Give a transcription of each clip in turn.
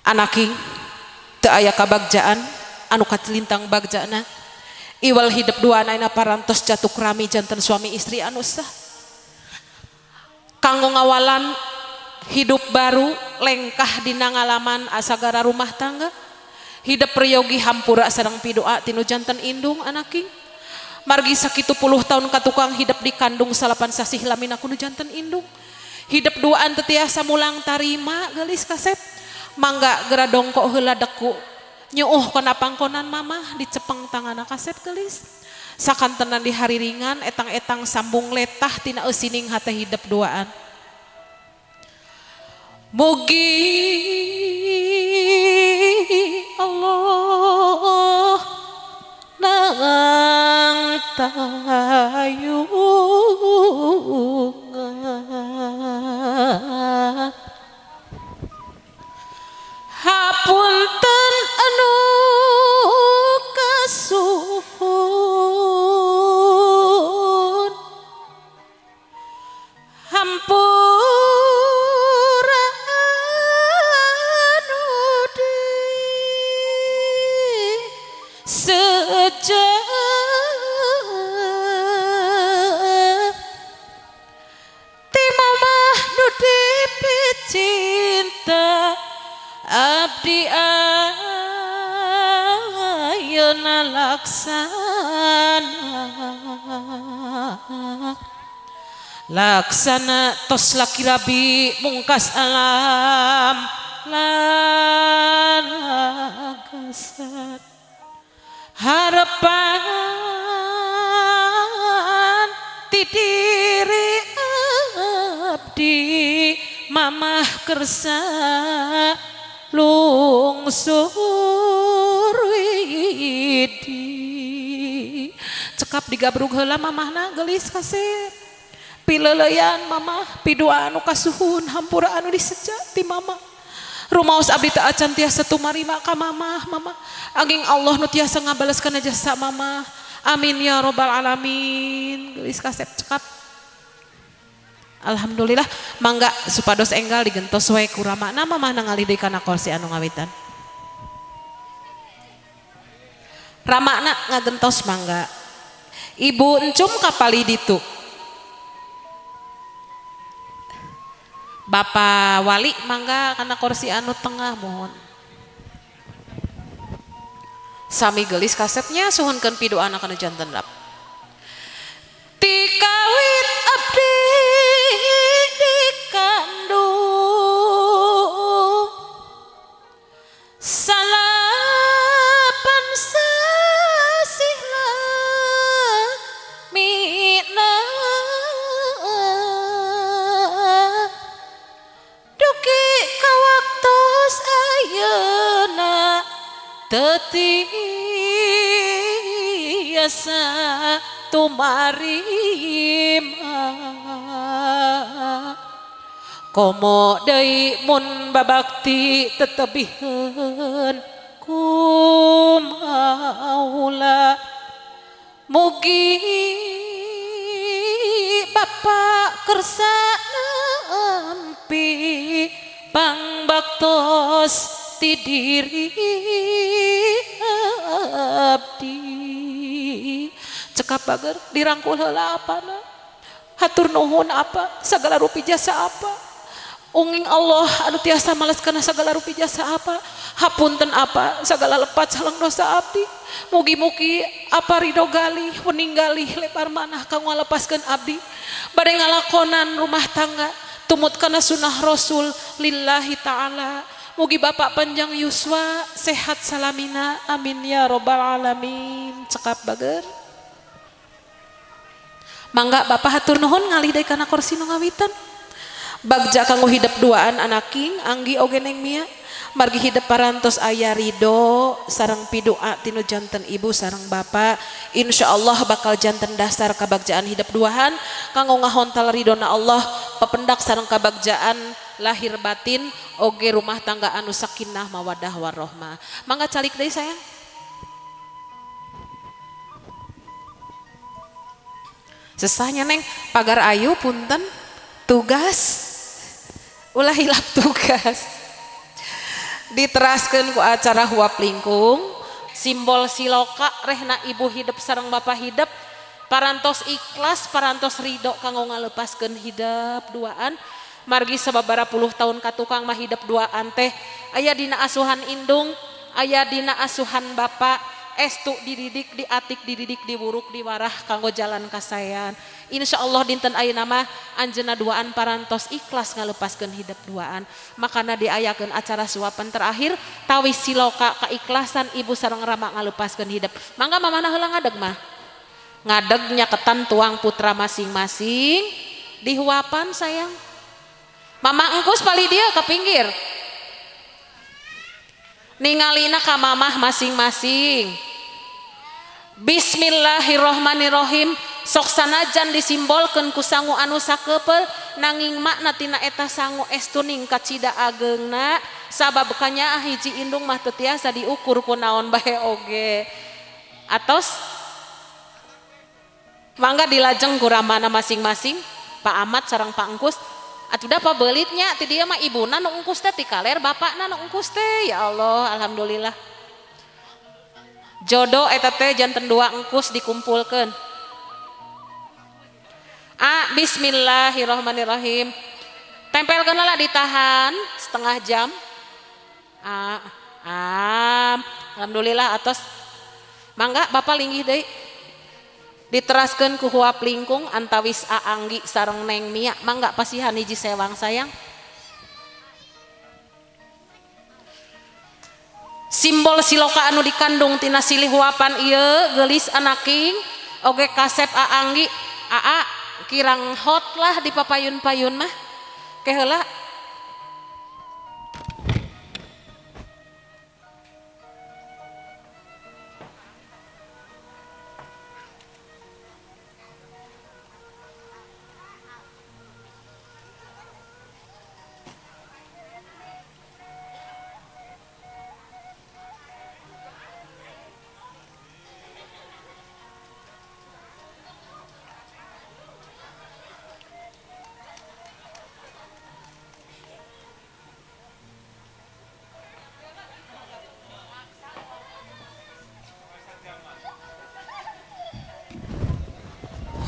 anaking teu aya kabagjaan anu kacelintang bagjana iwal hidup dua anak parantos jatuh rami jantan suami istri anu sah kanggo ngawalan hidup baru lengkah dina ngalaman asagara rumah tangga hidup priyogi hampura sareng pidoa tinu jantan indung anaking margi sakitu puluh tahun katukang hidup di kandung salapan sasih lamina kudu jantan indung hidup duaan teu tiasa mulang tarima gelis kasep mangga gera dongkok heula deku nyuuh kana pangkonan mamah dicepeng tanganna kasep gelis sakantenan di hari ringan etang-etang sambung letah tina eusining hate hidup duaan mugi Allah nang tayungan hapunten anu kasuhun hampura anu di sejak ti mamah nu dipicinta abdi ayeuna laksana tos laki rabi mungkas alam lan agasan harapan ti diri abdi mamah kersa lungsur widi cekap digabrug heula mamahna gelis kasep pileleyan mamah pidua anu kasuhun hampura anu diseja ti mamah rumaos abdi teu acan tiasa tumarima ka mamah anging Allah nu tiasa ngabaleskeun jasa mamah amin ya robbal alamin gelis kasep cekap alhamdulillah mangga supados enggal digentos wae ku ramana mamah nangali deui kana kursi anu ngawitan ramana ngagentos mangga ibu encum kapali ditu Bapak wali mangga kana kursi anu tengah mohon sami gelis kasepnya suhunkeun pidoana kana janten rap tikawit abdi dikandung salapan sasih lamina dugi kawaktos ayeuna teu tiasa tumarima komo deui mun babakti tetebihkeun kumaula mugi Bapak kersa nampi pangbaktos ti diri abdi cekap bager dirangkul heula apana hatur nuhun apa sagala rupi jasa apa unging Allah anu tiasa maleskeun sagala rupi jasa apa hapunten apa sagala lepat salang dosa abdi mugi-mugi apa ridho galih meninggalih lebar manah kang ngalepaskeun abdi bade ngalakonan rumah tangga tumut kana sunnah rasul lillahi ta'ala mugi Bapak panjang yuswa sehat salamina amin ya robbal alamin cekap bager mangga Bapak hatur nuhun ngalih deui kana kursi nu ngawitan bagja kanggo hidup duaan anaking anggi oge neng Mia margi hidup parantos aya ridho sareng pidoa tinu janten ibu sareng bapak insyaallah bakal janten dasar kabagjaan hidup duahan kanggo ngahontal ridona Allah pependak sareng kabagjaan lahir batin oge rumah tangga anu sakinah mawadah warahmah mangga calik deui sayang sesahnya neng pagar ayu punten tugas ulah hilap tugas Diteraskeun ku acara huap lingkung simbol siloka rehna ibu hidup sareng bapak hidup parantos ikhlas parantos ridho kanggo ngalepaskeun hidup duaan margi sababaraha puluh tahun ka tukang mah hidup duaan teh aya dina asuhan indung aya dina asuhan bapak estu dididik diatik dididik diburuk diwarah kanggo jalan kasayan insyaallah dinten ayeuna mah anjeunna duaan parantos ikhlas ngalepaskeun hidup duaan makana diayakeun acara suapan terakhir tawis siloka keikhlasan ibu sareng rama ngalepaskeun hidup mangga mamana heula ngadeg mah ngadeg nyaketan tuang putra masing-masing dihuapan sayang mama engkus pali dia ke pinggir ningalina ka mamah masing-masing. Bismillahirrohmanirrohim. Sok sanajan disimbolkeun ku sangu anu sakeupel nanging makna tina eta sangu estu ningkat cida ageungna sabab kanya hiji indung mah teu tiasa diukur ku naon bae oge. Atos mangga dilajeng ku ramana masing-masing Pak Ahmad sareng Pak Engkus. Atuh da pabelitnya ti dieu mah ibuna nu engkus teh ti kaler bapakna nu engkus teh ya Allah alhamdulillah. Jodoh eta teh janten dua engkus dikumpulkeun. Bismillahirrahmanirrahim. Tempelkeun lah ditahan setengah jam. Alhamdulillah atos. Mangga Bapak linggih deui. Diteraskeun ku huap lingkung antawis Aanggi sareng Neng Mia mangga pasihan hiji sewang sayang simbol siloka anu dikandung tina silih huapan ieu geulis anaking oge kasep Aanggi aa kirang hot lah di papayun-payun mah ke heula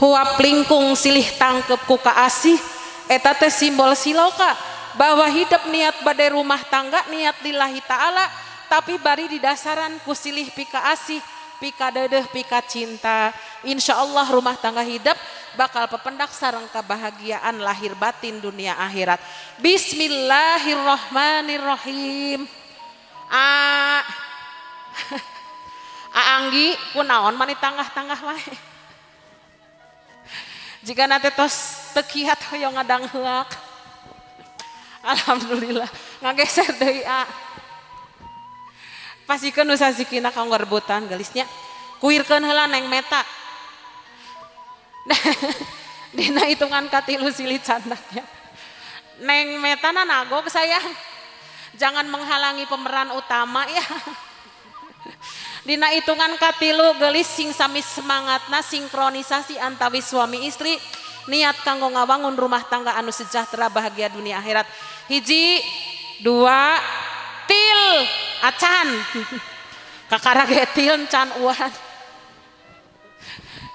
huap lingkung silih tangkep ku kaasih eta teh simbol siloka bahwa hidup niat bade rumah tangga niat lillahi ta'ala tapi bari didasaran ku silih pika asih pika dedeh pika cinta insyaallah rumah tangga hidup bakal pependak sareng kebahagiaan lahir batin dunia akhirat. Bismillahirrahmanirrahim. Aanggi kunaon mani tangah-tangah wae jika nanti tos tekiat hoyong ngadang heak alhamdulillah ngageser deui pasikeun nu sasikina kanggo rebutan gelisnya kuirkeun heula Neng Meta dina hitungan katilu silih candaknya Neng Meta na nagok sayang jangan menghalangi pemeran utama ya dina hitungan katilu geulis sing sami semangatna sinkronisasi antawis suami istri niat kanggo ngawangun rumah tangga anu sejahtera bahagia dunia akhirat. Hiji dua til acan kakarage til can uan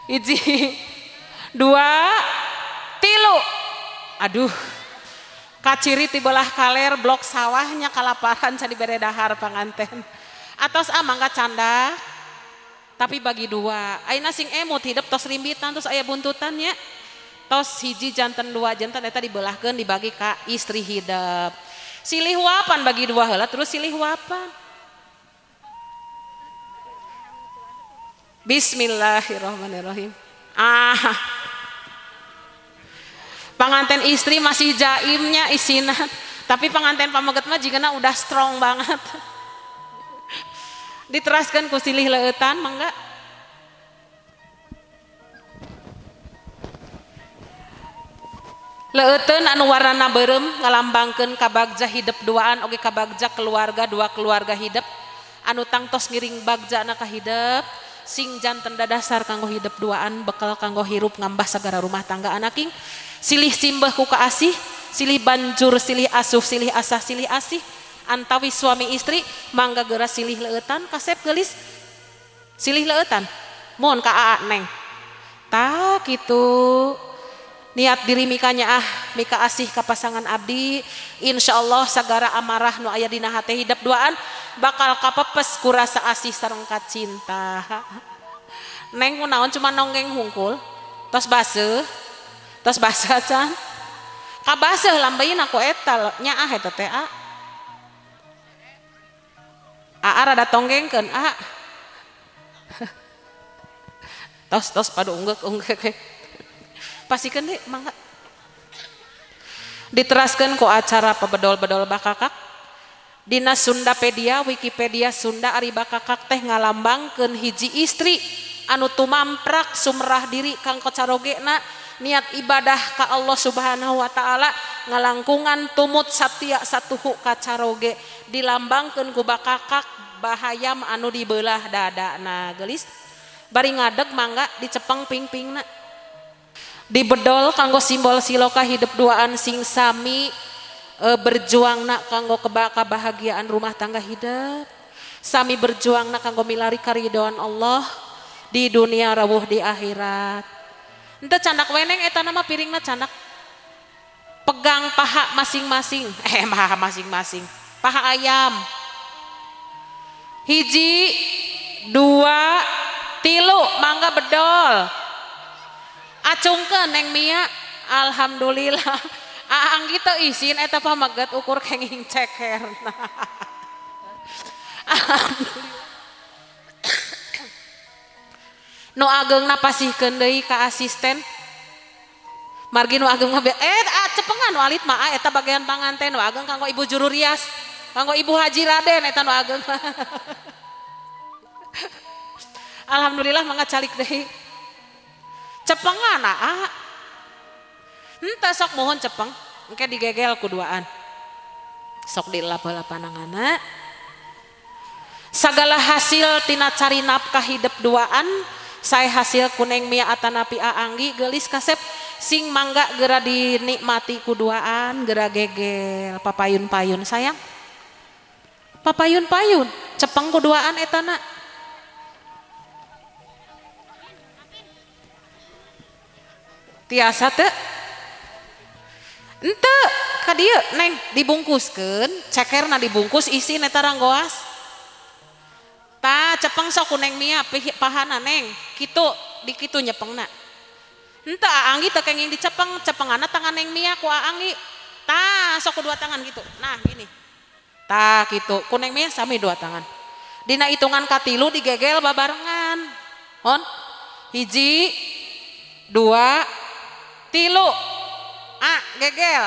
hiji dua tilu aduh kaciri ti belah kaler blok sawahnya kalaparan can dibere dahar panganten atos mangga canda tapi bagi dua ayeuna sing emut hidup tos rimbitan tos aya buntutannya tos hiji janten dua janten eta dibelahkeun dibagi ka istri hidup silih huapan bagi dua heula terus silih huapan Bismillahirrahmanirrahim panganten istri masih jaimnya isinan tapi panganten pameget mah jigana udah strong banget diteraskan ku silih leutan mangga leuteun anu warnana beureum ngalambangkeun kabagja hidup duaan oge kabagja keluarga dua keluarga hidup anu tangtos ngiring bagjana ka hidup sing janten dadasar kanggo hidup duaan bekal kanggo hirup ngambah sagara rumah tangga anaking silih simbah ku kaasih silih banjur silih asuh silih asah silih asih antawi suami istri mangga geura silih leueutan kasep geulis silih leueutan mohon ka aa neng tah kitu niat diri mikanya mika asih ka pasangan abdi insyaallah sagara amarah nu aya dina hate hidup duaan bakal kapepes ku rasa asih sareng cinta. Neng kunaon cuma nonggeng hungkul tos baseuh can kabaseuh lambeun aku eta nyaah eta teh rada tonggengkeun tos padu unggek pasikeun deui mangga diteraskeun ku acara pebedol-bedol bakakak dina Sundapedia Wikipedia Sunda ari bakakak teh ngalambangkeun hiji istri anu tumamprak sumrah diri kanggo carogena niat ibadah ka Allah Subhanahu wa taala ngalangkungan tumut satia satuhu ka caroge dilambangkeun ku bakakak bahayam anu dibeulah dadana geulis bari ngadeg mangga dicepeng ping-pingna dibedol kanggo simbol siloka hidup duaan sing sami berjuangna kanggo kebahagiaan rumah tangga hidup sami berjuangna kanggo milari karidhoan Allah di dunia rawuh di akhirat ente candak weneng eta nama piringna candak pegang paha masing-masing paha masing-masing paha ayam hiji dua tilu mangga bedol acungkeun neng Mia alhamdulillah aang gitu isin eta pamaget ukur kenging cekerna alhamdulillah nu ageungna pasihkeun deui ka asisten margi nu ageung mah cepengan walit mah eta bagian panganten nu ageung kanggo ibu juru rias kanggo ibu haji Raden eta nu ageung alhamdulillah mangga calik deui cepengan henteu sok mohon cepeng engke digegel kuduaan sok dilapa-lapanangana sagala hasil tina cari nafkah hidup duaan saya hasil kuneng Mia atanapi aanggi gelis kasep sing mangga gera dinikmati kuduaan gera gegel papayun-payun sayang papayun-payun cepeng kuduaan etana tiasa teu ente ka dieu neng dibungkuskeun cekerna dibungkus isin eta ranggoas ta cepeng sok kuneng Mia pahana neng kitu di kitu nyepengna henteu aanggi teu kenging dicepeng cepengana tangan neng Mia ku aanggi ta sok dua tangan gitu nah gini ta kitu kuneng Mia sami dua tangan dina hitungan katilu digegel babarengan hon hiji dua tilu gegel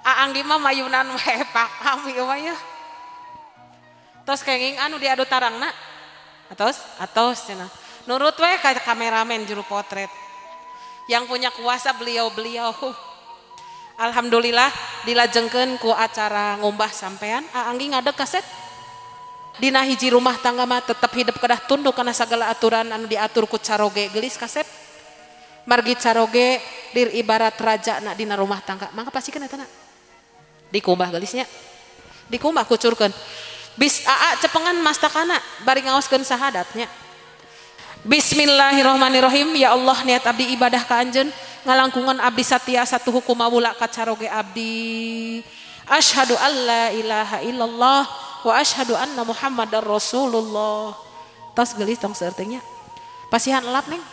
aanggi mah mayunan we pakam ieu mah ya tos kenging anu diadu tarangna atos cenah nurut we ka kameramen juru potret yang punya kuasa beliau alhamdulillah dilajengkeun ku acara ngombah sampean aanggi ngadeg kaset dina hiji rumah tangga mah tetep hidup kedah tunduk kana sagala aturan anu diatur ku caroge geulis kasep margi caroge dir ibarat raja na dina rumah tangga mangga pasikeun eta na dikumbah geulisnya dikumbah kucurkeun bis cepengan mastakana bari ngaoskeun sahadatnya Bismillahirrahmanirrahim ya Allah niat abdi ibadah ka anjeun ngalangkungan abdi satia satu hukum mawula ka caroge abdi asyhadu alla ilaha illallah wa asyhadu anna muhammadar rasulullah tos geulis tong saeureutnya pasihan elap neng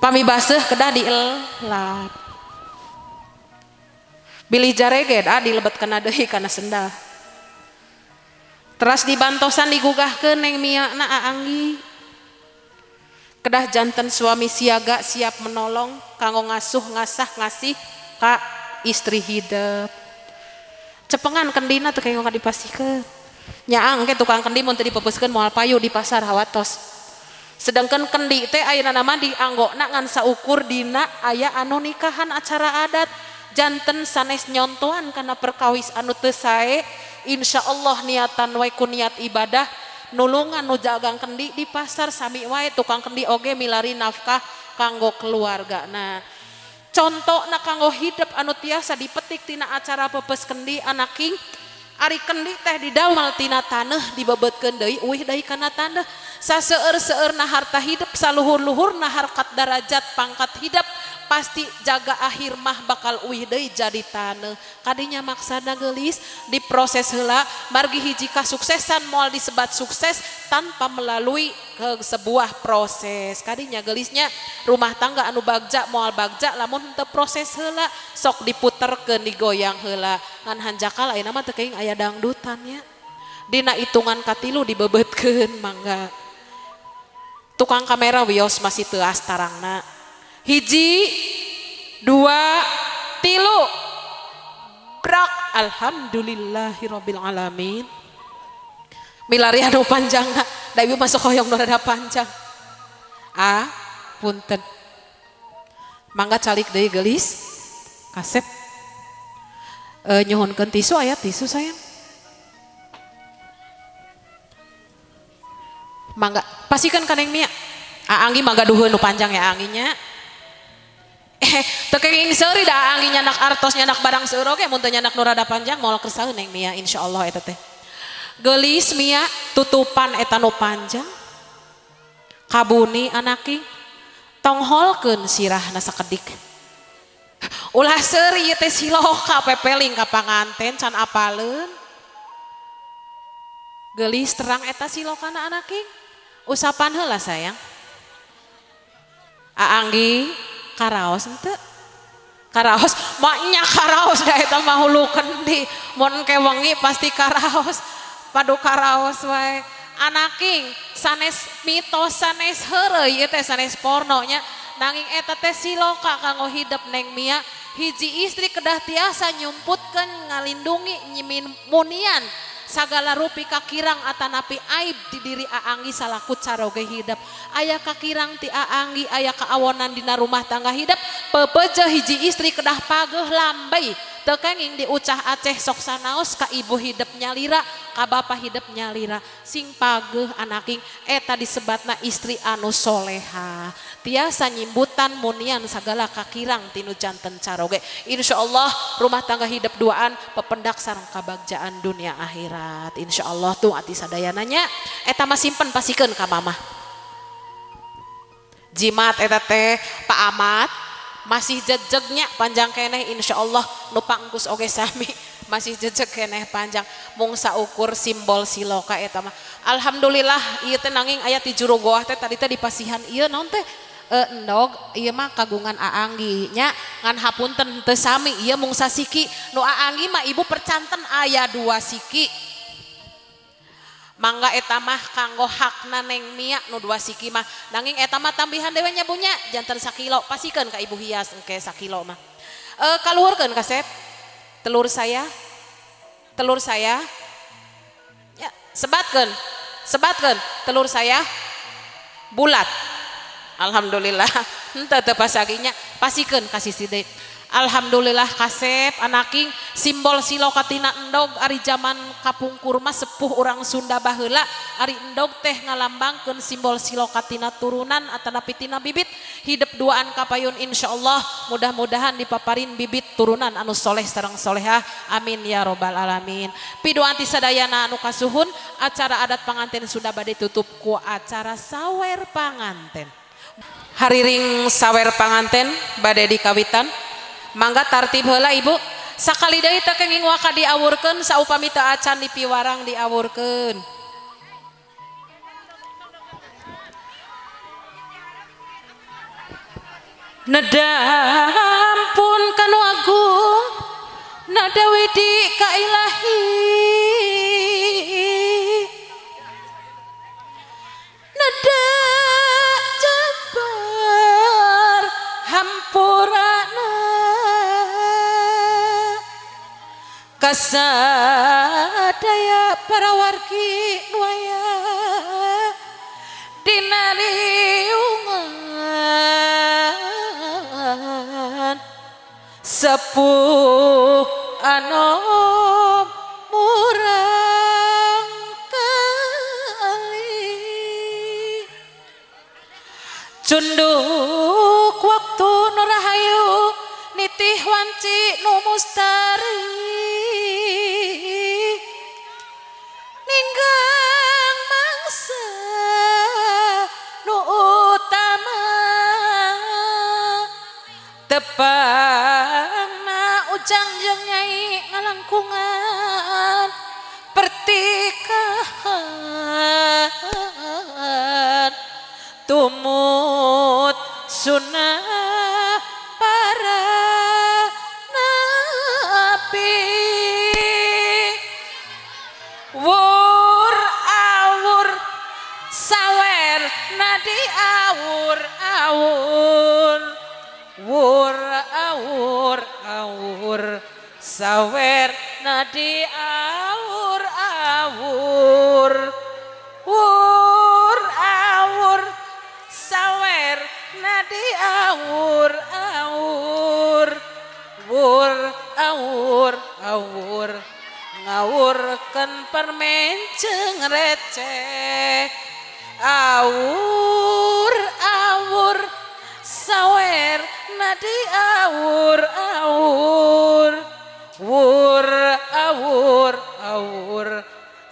pami baseuh kedah dielap bilih jarege dilebet kana deui kana sendal teras dibantosan digugahkeun neng Mia na aanggi kedah janten suami siaga siap menolong kanggo ngasuh ngasah ngasih ka istri hidup cepengan kendina teu kenging dipasihkeun nyaang ke tukang kendi mun teu dipepeuskeun moal payu di pasar hawatos sedangkan kendi teh ayeuna nama dianggona ngan saukur dina aya anu nikahan acara adat janten sanes nyontoan kana perkawis anu teu sae insyaallah niatan wae ku niat ibadah nulungan nu jagang kendi di pasar sami wae tukang kendi oge milari nafkah kanggo keluarga nah Contohna kanggo hidup anu tiasa dipetik tina acara pepes kendi anaking ari kendi teh didamel tina taneuh dibebetkeun deui uih deui kana taneuh saseueur-seueurna harta hidup saluhur-luhurna harkat darajat pangkat hidup pasti jaga akhir mah bakal uih deui jadi taneuh kadinya maksana geulis diproses heula margi hiji kasuksesan moal disebat sukses tanpa melalui ke sebuah proses kadinya geulisnya rumah tangga anu bagja moal bagja lamun teu proses heula sok diputerkeun digoyang heula ngan hanjakal ayeuna mah teu keuing aya dangdutan nya dina hitungan katilu dibebetkeun mangga tukang kamera wios masih teu astarangna hiji dua tilu brak alhamdulillahirabbil alamin milari anu panjangna da ieu masuk hoyong nu rada panjang punten mangga calik deui geulis kasep nyuhunkeun tisu aya tisu sayang mangga pasikeun ka Neng Mia Anggi mangga duhun nu panjang ya Angginya teu kenging seuri da Anggi nyanak artos nyanak barang seueur oge mun teu nyanak nu rada panjang moal kersaeun Neng Mia insyaallah eta teh geulis Mia tutupan eta nu panjang kabuni anaki tongholkeun sirahna sakedik ulah seuri ieu teh siloka pepeling ka panganten can apaleun geulis terang eta silokana anaki usapan heula sayang Anggi karaos henteu karaos maknya karaos da eta mah hulu kendi mun ke wengi pasti karaos padu karaos wae anaking sanes mitos sanes heureuy ieu teh sanes porno nya nanging eta teh siloka kanggo hidup Neng Mia hiji istri kedah tiasa nyumputkeun ngalindungi nyimin munian sagala rupi kakirang atanapi aib di diri Aanggi salaku caroge hidup aya kakirang ti Aanggi aya kaawonan dina rumah tangga hidup pepeje hiji istri kedah pageuh lambai teu kenging diucah aceh sok sanaos ka ibu hidup nyalira ka bapa hidup nyalira sing pageuh anaking eta disebatna istri anu soleha tiasa nyimbutan munian sagala kakirang tinu janten caroge insyaallah rumah tangga hidup duaan pependak sareng kabagjaan dunia akhirat insyaallah tuh ati sadayananya eta mah simpen pasikeun ka mamah jimat eta teh Pak Ahmad masih jejegnya panjang keneh insyaallah nu pangkus oge sami masih jejeg keneh panjang mung saukur simbol siloka eta mah alhamdulillah ieu teh nanging aya ti juru goah teh tadi teh dipasihan ieu naon teh endog ieu mah kagungan Aanggi nya ngan hapunten teu sami ieu mung sasiki nu Aanggi mah ibu percanten aya 2 siki mangga eta mah kanggo hakna Neng Mia nu 2 siki mah nanging eta mah tambihan dewe nya bunya janten sakilo pasikeun ka ibu hias engke sakilo mah kaluhurkeun kasep telur saya ya sebatkeun telur saya bulat alhamdulillah henteu teu pasaginya pasikeun ka sisi deui alhamdulillah kasep anaking simbol siloka tina endog ari zaman kapungkur mah sepuh urang Sunda baheula ari endog teh ngalambangkeun simbol siloka tina turunan atanapi tina bibit hidup duaan kapayun insyaallah mudah-mudahan dipaparin bibit turunan anu soleh sareng solehah amin ya robbal alamin pidoan ti sadayana anu kasuhun acara adat panganten sudah bade tutup ku acara sawer panganten hariring sawer panganten bade dikawitan mangga tartib heula ibu sakali deui teh kenging waka diawurkeun saupami teu acan dipiwarang diawurkeun nedampun kanu agung nada widi ka ilahi nada jabar hampurana kasadaya para wargi nuaya dinariungan sepuh anom murang kali cunduk waktu nurahayu wanci nu mustari ninggang mangsa nu utama tepangna ujang jeung nyai ngalangkungan pertikahan tumut sunnah para nabi wur awur sawer nadi awur awur wur awur awur sawer nadi awur awur wur awur sawer nadi awur awur wur awur awur ngawurkeun permen jeung receh awur awur sawer nadi awur awur wur awur awur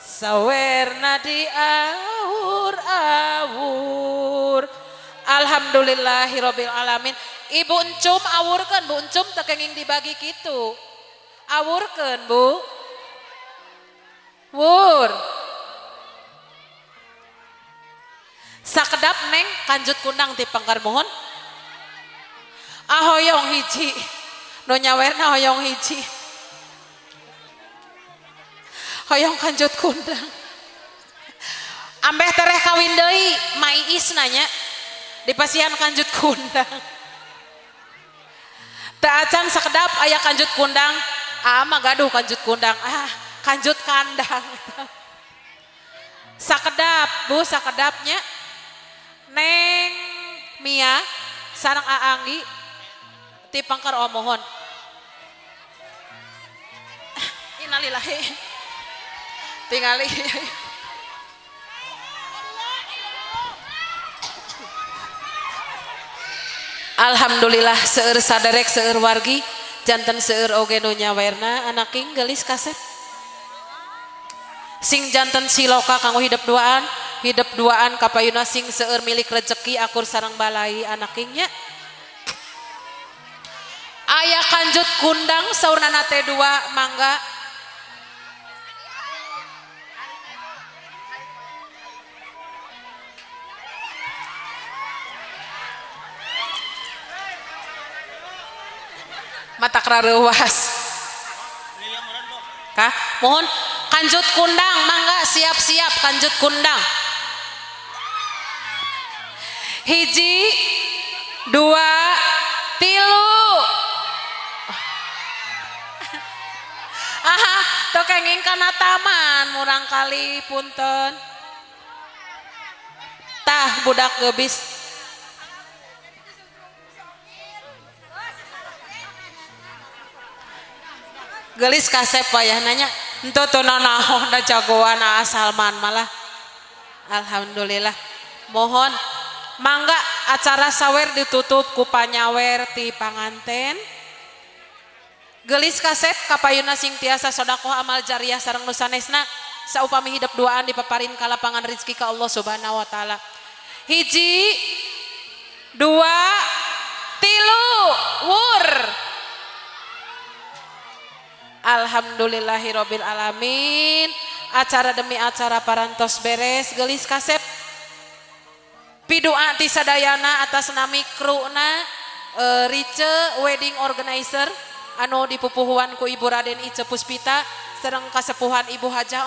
sawer nadi awur awur. Alhamdulillahirabbil alamin. Ibu Encum awurkeun Bu Encum teu kenging dibagi kitu. Awurkeun Bu. Wur. Sakedap Neng kanjut kundang ti pangkar mohon. Ahoyong hiji. Nu nyawerna hoyong hiji. Hoyong kanjut kundang. Ambeh tereh kawin deui Mai Is nanya dipasihan kanjut kundang. Teu acan sakedap aya kanjut kundang. Mah gaduh kanjut kundang. Kanjut kandang. Sakedap Bu sakedapnya Neng Mia sareng Aanggi ti pangkar mohon. Innalillahi. Tingali. Alhamdulillah seueur saderek seueur wargi janten seueur oge nu nyawerna anak king geulis kaset. Sing janten siloka kanggo hidup duaan kapayuna sing seueur milik rezeki akur sareng balai anak kingnya. Aya kanjut kundang saurnana teh 2 mangga. Mata kerareuwas. Kah? Mohon kanjut kundang mangga siap-siap kanjut kundang. 1 2 3 teu kenging kana taman murang kali punten. Tah budak geubis. Gelis kasep payah nanya ento teu naon da jagoan asalman malah. Alhamdulillah. Mohon mangga acara sawer ditutup ku panyawer ti panganten. Gelis kasep kapayuna sing tiasa sedekah amal jariah sareng nu sanesna saupami hidup duaan dipaparin kalapangan rezeki ka Allah Subhanahu wa taala. 1 2 3 wur. Alhamdulillahirabbil alamin. Acara demi acara parantos beres geulis kasep. Pidoa ti sadayana atas nami kruna Rice wedding organizer anu dipupuhuan ku Ibu Raden Ice Puspita sareng kasepuhan Ibu Haja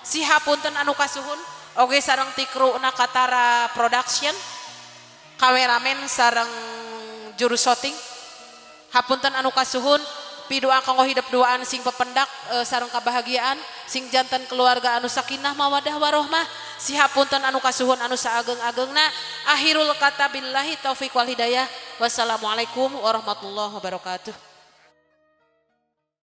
sihapunten anu kasuhun oge sareng ti kruna Katara Production kameramen sareng juru shooting hapunten anu kasuhun pidoa kanggo hidup duaan sing pependak sareng kabahagiaan sing janten keluarga anu sakinah mawadah warohmah sihapunten anu kasuhun anu saageng-agengna akhirul kata billahi taufiq wal hidayah wassalamualaikum warahmatullahi wabarakatuh.